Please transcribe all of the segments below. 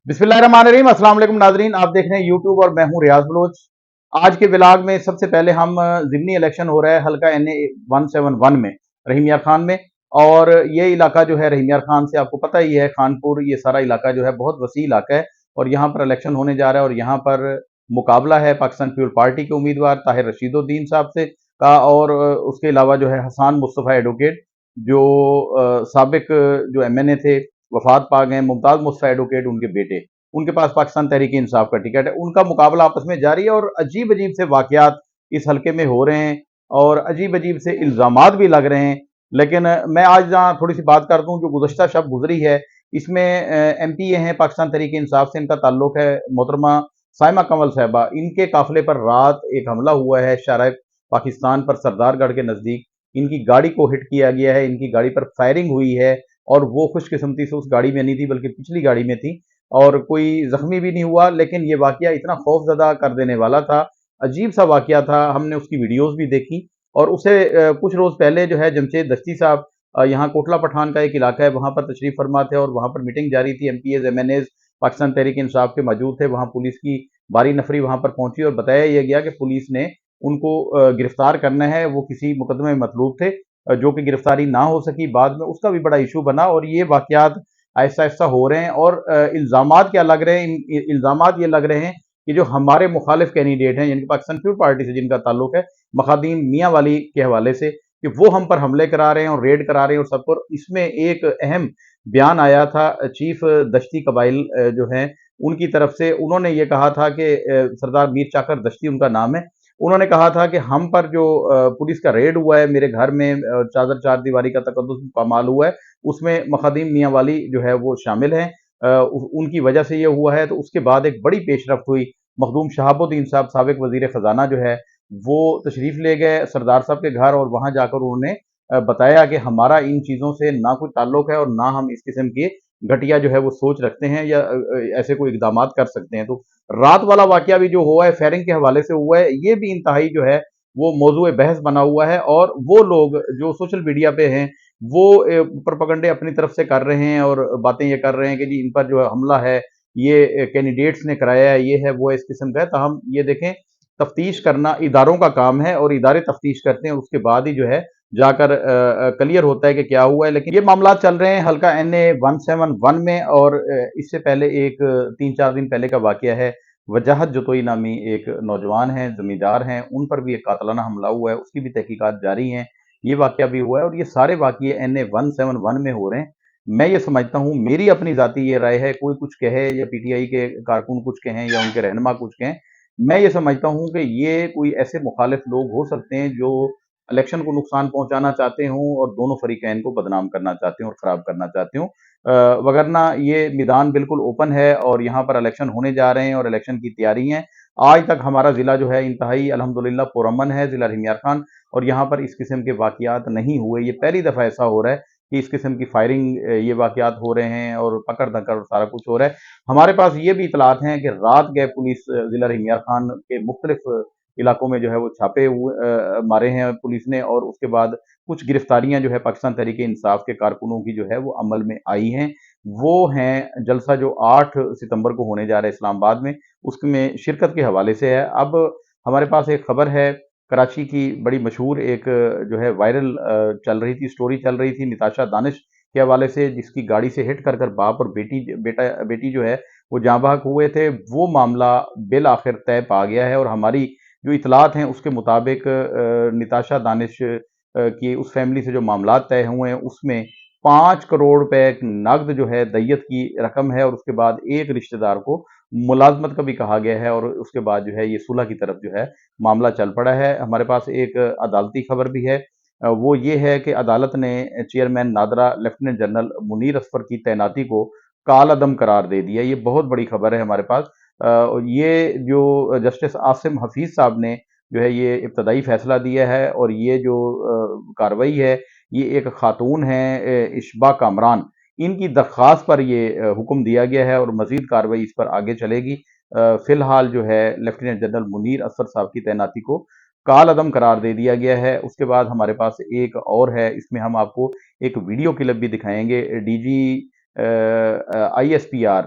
बिस्मिल्लाहिर्रहमानिर्रहीम। अस्सलाम वालेकुम नाजरीन, आप देख रहे हैं यूट्यूब और मैं हूं रियाज बलोच। आज के व्लॉग में सबसे पहले हम ज़िमनी इलेक्शन हो रहा है हल्का NA 171 में, रहीम यार खान में। और ये इलाका जो है रहीम यार खान से आपको पता ही है, खानपुर, ये सारा इलाका जो है बहुत वसी इलाका है और यहाँ पर इलेक्शन होने जा रहा है। और यहाँ पर मुकाबला है पाकिस्तान पीपल पार्टी के उम्मीदवार ताहिर रशीदुद्दीन साहब से का, और उसके अलावा जो है हसन मुस्तफ़ा एडवोकेट, जो साबिक जो MNA थे, वफात पा गए, मुमताज मुस्तफा एडवोकेट उनके बेटे, उनके पास पाकिस्तान तहरीक इंसाफ का टिकट है। उनका मुकाबला आपस में जारी है और अजीब अजीब से वाकयात इस हल्के में हो रहे हैं और अजीब अजीब से इल्जामात भी लग रहे हैं। लेकिन मैं आज जहाँ थोड़ी सी बात करता हूँ, जो गुज़श्ता शब गुजरी है, इसमें MPA हैं पाकिस्तान तहरीक इंसाफ से, इनका ताल्लुक है मोहतरमा साइमा कंवल साहिबा। इनके काफिले पर रात एक हमला हुआ है शाहराह पाकिस्तान पर, सरदारगढ़ के नज़दीक। इनकी गाड़ी को हिट किया गया है, इनकी गाड़ी पर फायरिंग हुई है और वो खुशकिस्मती से उस गाड़ी में नहीं थी बल्कि पिछली गाड़ी में थी और कोई जख्मी भी नहीं हुआ। लेकिन ये वाकया इतना खौफजदा कर देने वाला था, अजीब सा वाकया था। हमने उसकी वीडियोस भी देखी और उसे कुछ रोज पहले जो है जमशेद दस्ती साहब, यहाँ कोटला पठान का एक इलाका है, वहां पर तशरीफ फरमा थे और वहां पर मीटिंग जारी थी। MPAs MNAs पाकिस्तान तहरीक इंसाफ के मौजूद थे। वहां पुलिस की भारी नफरी वहां पर पहुंची और बताया यह गया कि पुलिस ने उनको गिरफ्तार करना है। वो किसी मुकदमे में मतलूब थे, जो कि गिरफ्तारी ना हो सकी। बाद में उसका भी बड़ा इशू बना और ये वाकयात आहिस्ता आहिस्ता हो रहे हैं। और इल्ज़ामात क्या लग रहे हैं? इल्ज़ामात ये लग रहे हैं कि जो हमारे मुखालिफ कैंडिडेट हैं, यानी पाकिस्तान पीपल पार्टी से जिनका ताल्लुक है, मखादीम मियाँ वाली के हवाले से, कि वो हम पर हमले करा रहे हैं और रेड करा रहे हैं और सब पर। इसमें एक अहम बयान आया था चीफ दश्ती कबाइल जो हैं उनकी तरफ से। उन्होंने ये कहा था कि सरदार मीर चाकर दश्ती उनका नाम है। उन्होंने कहा था कि हम पर जो पुलिस का रेड हुआ है, मेरे घर में चादर चार दीवारी का तकद्दुस पामाल हुआ है, उसमें मखादीम मियाँ वाली जो है वो शामिल हैं, उनकी वजह से ये हुआ है। तो उसके बाद एक बड़ी पेशरफ्त हुई। मखदूम शहाबुद्दीन साहब साबिक वजीर खजाना जो है वो तशरीफ ले गए सरदार साहब के घर और वहां जाकर उन्होंने बताया कि हमारा इन चीज़ों से ना कोई ताल्लुक है और ना हम इस किस्म की घटिया जो है वो सोच रखते हैं या ऐसे कोई इकदाम कर सकते हैं। तो रात वाला वाकया भी जो हुआ है फायरिंग के हवाले से हुआ है, ये भी इंतहाई जो है वो मौजूए बहस बना हुआ है। और वो लोग जो सोशल मीडिया पे हैं वो प्रोपेगेंडे अपनी तरफ से कर रहे हैं और बातें ये कर रहे हैं कि जी इन पर जो हमला है ये कैंडिडेट्स ने कराया है, ये है वो है, इस किस्म का है। तो हम ये देखें, तफ्तीश करना इदारों का काम है और इदारे तफ्तीश करते हैं, उसके बाद ही जो है जाकर क्लियर होता है कि क्या हुआ है। लेकिन ये मामला चल रहे हैं हल्का NA 171 में। और इससे पहले एक 3-4 दिन पहले का वाकया है, वजाहत जतोई नामी एक नौजवान हैं, जमींदार हैं, उन पर भी एक कातलाना हमला हुआ है, उसकी भी तहकीकात जारी हैं। ये वाकया भी हुआ है और ये सारे वाकये NA 171 में हो रहे हैं। मैं ये समझता हूँ, मेरी अपनी जाती ये राय है, कोई कुछ कहे या PTI के कारकुन कुछ कहें या उनके रहनुमा कुछ कहें, मैं ये समझता हूँ कि ये कोई ऐसे मुखालिफ लोग हो सकते हैं जो इलेक्शन को नुकसान पहुंचाना चाहते हों और दोनों फरीकैन को बदनाम करना चाहते हों और खराब करना चाहते हों। वगरना ये मैदान बिल्कुल ओपन है और यहाँ पर इलेक्शन होने जा रहे हैं और इलेक्शन की तैयारी है। आज तक हमारा ज़िला जो है इंतहाई अल्हम्दुलिल्लाह पुरअमन है, ज़िला रहीम यार खान, और यहाँ पर इस किस्म के वाकयात नहीं हुए। ये पहली दफ़ा ऐसा हो रहा है कि इस किस्म की फायरिंग, ये वाकयात हो रहे हैं और पकड़ धकड़ और सारा कुछ हो रहा है। हमारे पास ये भी इतलात हैं कि रात गए पुलिस ज़िला रहीम यार खान के मुख्तलिफ इलाकों में जो है वो छापे हुए मारे हैं पुलिस ने, और उसके बाद कुछ गिरफ्तारियां जो है पाकिस्तान तहरीक इंसाफ के कारकुनों की जो है वो अमल में आई हैं। वो हैं जलसा जो 8 सितंबर को होने जा रहा है इस्लामाबाद में, उसमें शिरकत के हवाले से है। अब हमारे पास एक खबर है कराची की, बड़ी मशहूर एक जो है वायरल चल रही थी, स्टोरी चल रही थी निताशा दानिश के हवाले से, जिसकी गाड़ी से हिट कर बाप और बेटी जो है वो जाँ बहक हुए थे। वो मामला बिल आखिर तय पा गया है और हमारी जो इतलात हैं उसके मुताबिक निताशा दानिश की उस फैमिली से जो मामलात तय हुए हैं उसमें 5 करोड़ रुपए नकद जो है दैयत की रकम है और उसके बाद एक रिश्तेदार को मुलाजमत का भी कहा गया है और उसके बाद जो है ये सुलह की तरफ जो है मामला चल पड़ा है। हमारे पास एक अदालती खबर भी है, वो ये है कि अदालत ने chairman NADRA lieutenant general Munir Asfar की तैनाती को कालअदम करार दे दिया। ये बहुत बड़ी खबर है हमारे पास। ये जो जस्टिस आसिम हफीज साहब ने जो है ये इब्तदाई फैसला दिया है और ये जो कार्रवाई है, ये एक खातून है इशबा कामरान, इनकी दरख्वास्त पर ये हुक्म दिया गया है और मजीद कार्रवाई इस पर आगे चलेगी। फिलहाल जो है लेफ्टिनेंट जनरल मुनीर असफर साहब की तैनाती को कालअदम करार दे दिया गया है। उसके बाद हमारे पास एक और है, इसमें हम आपको एक वीडियो क्लिप भी दिखाएंगे। DG ISPR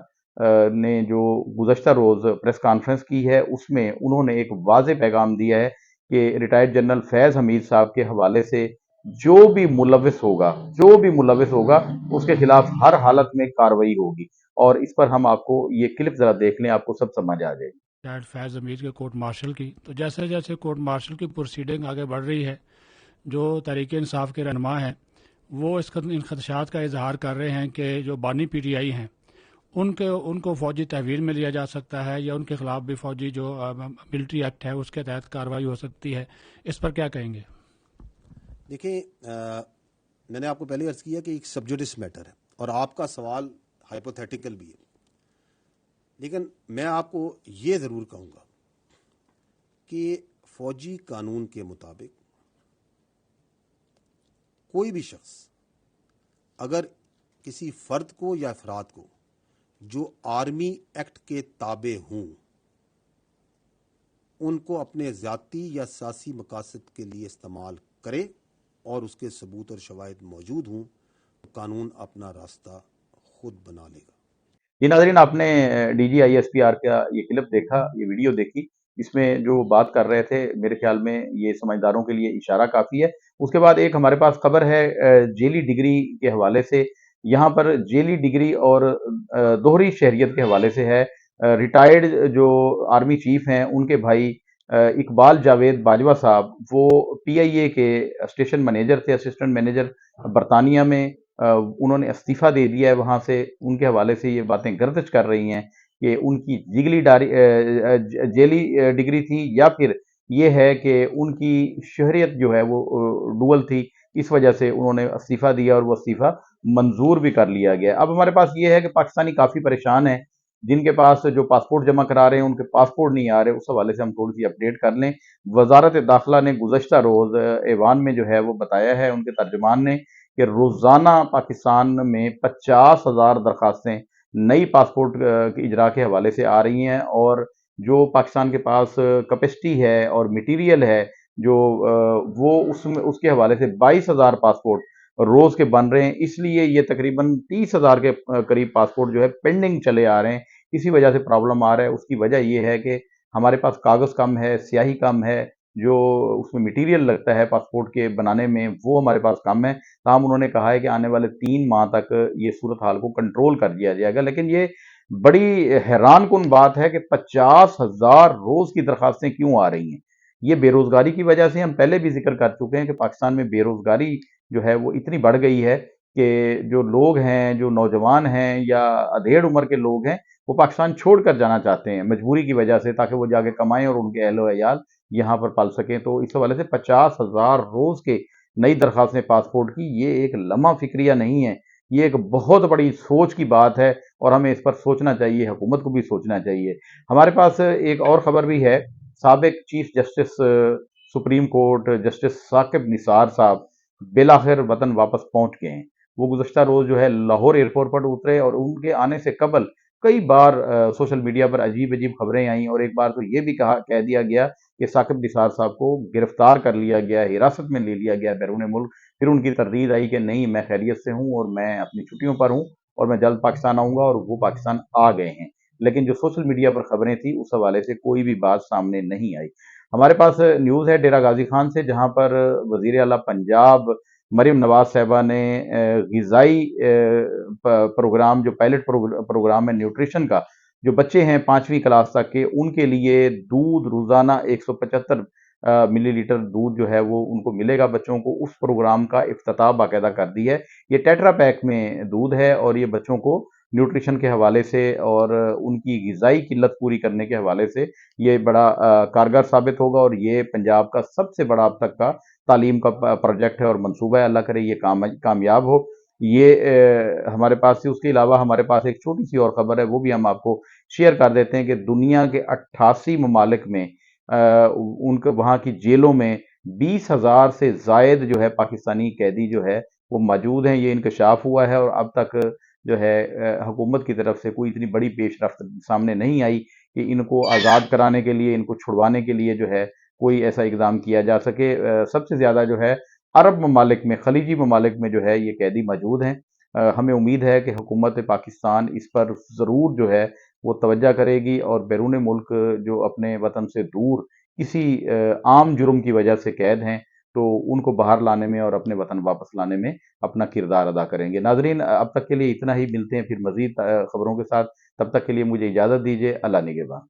نے جو گزشتہ روز پریس کانفرنس کی ہے اس میں انہوں نے ایک واضح پیغام دیا ہے کہ ریٹائرڈ جنرل فیض حمید صاحب کے حوالے سے جو بھی ملوث ہوگا اس کے خلاف ہر حالت میں کارروائی ہوگی، اور اس پر ہم آپ کو یہ کلپ ذرا دیکھ لیں، آپ کو سب سمجھ آ جائے گی۔ ریٹائرڈ فیض حمید کے کورٹ مارشل کی، تو جیسے جیسے کورٹ مارشل کی پروسیڈنگ آگے بڑھ رہی ہے، جو تحریک انصاف کے رہنما ہیں وہ ان خدشات کا اظہار کر رہے ہیں کہ جو بانی پی ٹی آئی ہیں ان کو فوجی تحویل میں لیا جا سکتا ہے، یا ان کے خلاف بھی فوجی جو ملٹری ایکٹ ہے اس کے تحت کارروائی ہو سکتی ہے۔ اس پر کیا کہیں گے؟ دیکھیں، میں نے آپ کو پہلے عرض کیا کہ ایک سبجوڈس میٹر ہے اور آپ کا سوال ہائپوتھیٹیکل بھی ہے، لیکن میں آپ کو یہ ضرور کہوں گا کہ فوجی قانون کے مطابق کوئی بھی شخص اگر کسی فرد کو یا افراد کو جو آرمی ایکٹ کے تابع ہوں ان کو اپنے ذاتی یا سیاسی مقاصد کے لیے استعمال کرے اور اس کے ثبوت اور شواہد موجود ہوں، قانون اپنا راستہ خود بنا لے گا۔ یہ ناظرین، آپ نے D G I S P R کا یہ کلپ دیکھا، یہ ویڈیو دیکھی، اس میں جو بات کر رہے تھے میرے خیال میں یہ سمجھداروں کے لیے اشارہ کافی ہے۔ اس کے بعد ایک ہمارے پاس خبر ہے جیلی ڈگری کے حوالے سے، یہاں پر جیلی ڈگری اور دوہری شہریت کے حوالے سے ہے۔ ریٹائرڈ جو آرمی چیف ہیں ان کے بھائی اقبال جاوید باجوہ صاحب، وہ پی آئی اے کے اسٹیشن مینیجر تھے، اسسٹنٹ مینیجر برطانیہ میں، انہوں نے استعفیٰ دے دیا ہے وہاں سے۔ ان کے حوالے سے یہ باتیں گردش کر رہی ہیں کہ ان کی جیلی ڈگری تھی، یا پھر یہ ہے کہ ان کی شہریت جو ہے وہ ڈول تھی، اس وجہ سے انہوں نے استعفیٰ دیا اور وہ استعفیٰ منظور بھی کر لیا گیا۔ اب ہمارے پاس یہ ہے کہ پاکستانی کافی پریشان ہیں، جن کے پاس جو پاسپورٹ جمع کرا رہے ہیں ان کے پاسپورٹ نہیں آ رہے، اس حوالے سے ہم تھوڑی سی اپڈیٹ کر لیں۔ وزارت داخلہ نے گزشتہ روز ایوان میں جو ہے وہ بتایا ہے، ان کے ترجمان نے، کہ روزانہ پاکستان میں 50,000 درخواستیں نئی پاسپورٹ کی اجرا کے حوالے سے آ رہی ہیں، اور جو پاکستان کے پاس کیپیسٹی ہے اور میٹیریل ہے جو وہ اس کے حوالے سے 22,000 پاسپورٹ روز کے بن رہے ہیں۔ اس لیے یہ تقریباً 30,000 کے قریب پاسپورٹ جو ہے پینڈنگ چلے آ رہے ہیں، اسی وجہ سے پرابلم آ رہا ہے۔ اس کی وجہ یہ ہے کہ ہمارے پاس کاغذ کم ہے، سیاہی کم ہے، جو اس میں میٹیریل لگتا ہے پاسپورٹ کے بنانے میں وہ ہمارے پاس کم ہے۔ تاہم انہوں نے کہا ہے کہ آنے والے 3 ماہ تک یہ صورتحال کو کنٹرول کر دیا جائے گا، لیکن یہ بڑی حیران کن بات ہے کہ 50,000 روز کی درخواستیں کیوں آ رہی ہیں؟ یہ بے روزگاری کی وجہ سے، ہم پہلے بھی ذکر کر چکے ہیں کہ پاکستان میں بے روزگاری جو ہے وہ اتنی بڑھ گئی ہے کہ جو لوگ ہیں، جو نوجوان ہیں یا ادھیڑ عمر کے لوگ ہیں، وہ پاکستان چھوڑ کر جانا چاہتے ہیں مجبوری کی وجہ سے، تاکہ وہ جا کے کمائیں اور ان کے اہل و عیال یہاں پر پل سکیں۔ تو اس حوالے سے 50,000 روز کے نئی درخواستیں پاسپورٹ کی، یہ ایک لمحہ فکریہ نہیں ہے، یہ ایک بہت بڑی سوچ کی بات ہے، اور ہمیں اس پر سوچنا چاہیے، حکومت کو بھی سوچنا چاہیے۔ ہمارے پاس ایک اور خبر بھی ہے، سابق chief justice supreme court justice Saqib Nisar صاحب بالآخر وطن واپس پہنچ گئے ہیں۔ وہ گزشتہ روز جو ہے لاہور ایئرپورٹ پر اترے، اور ان کے آنے سے قبل کئی بار سوشل میڈیا پر عجیب خبریں آئیں، اور ایک بار تو یہ بھی کہہ دیا گیا کہ ثاقب نثار صاحب کو گرفتار کر لیا گیا، حراست میں لے لیا گیا بیرون ملک۔ پھر ان کی تردید آئی کہ نہیں، میں خیریت سے ہوں اور میں اپنی چھٹیوں پر ہوں اور میں جلد پاکستان آؤں گا، اور وہ پاکستان آ گئے ہیں۔ لیکن جو سوشل میڈیا پر خبریں تھیں اس حوالے سے کوئی بھی بات سامنے نہیں آئی۔ ہمارے پاس نیوز ہے ڈیرہ غازی خان سے، جہاں پر وزیر اعلیٰ پنجاب مریم نواز صاحبہ نے غذائی پروگرام، جو پائلٹ پروگرام ہے نیوٹریشن کا، جو بچے ہیں 5ویں کلاس تک کے، ان کے لیے دودھ روزانہ 175 ملی لیٹر دودھ جو ہے وہ ان کو ملے گا بچوں کو، اس پروگرام کا افتتاح باقاعدہ کر دی ہے۔ یہ ٹیٹرا پیک میں دودھ ہے، اور یہ بچوں کو نیوٹریشن کے حوالے سے اور ان کی غذائی قلت پوری کرنے کے حوالے سے یہ بڑا کارگر ثابت ہوگا، اور یہ پنجاب کا سب سے بڑا اب تک کا تعلیم کا پروجیکٹ ہے اور منصوبہ ہے۔ اللہ کرے یہ کامیاب ہو۔ یہ ہمارے پاس سے، اس کے علاوہ ہمارے پاس ایک چھوٹی سی اور خبر ہے، وہ بھی ہم آپ کو شیئر کر دیتے ہیں کہ دنیا کے 88 ممالک میں ان کے وہاں کی جیلوں میں 20,000 سے زائد جو ہے پاکستانی قیدی جو ہے وہ موجود ہیں۔ یہ انکشاف ہوا ہے، اور اب تک جو ہے حکومت کی طرف سے کوئی اتنی بڑی پیش رفت سامنے نہیں آئی کہ ان کو آزاد کرانے کے لیے، ان کو چھڑوانے کے لیے جو ہے کوئی ایسا اقدام کیا جا سکے۔ سب سے زیادہ جو ہے عرب ممالک میں، خلیجی ممالک میں جو ہے یہ قیدی موجود ہیں۔ ہمیں امید ہے کہ حکومت پاکستان اس پر ضرور جو ہے وہ توجہ کرے گی، اور بیرون ملک جو اپنے وطن سے دور کسی عام جرم کی وجہ سے قید ہیں تو ان کو باہر لانے میں اور اپنے وطن واپس لانے میں اپنا کردار ادا کریں گے۔ ناظرین، اب تک کے لیے اتنا ہی، ملتے ہیں پھر مزید خبروں کے ساتھ، تب تک کے لیے مجھے اجازت دیجیے۔ اللہ نگہبان۔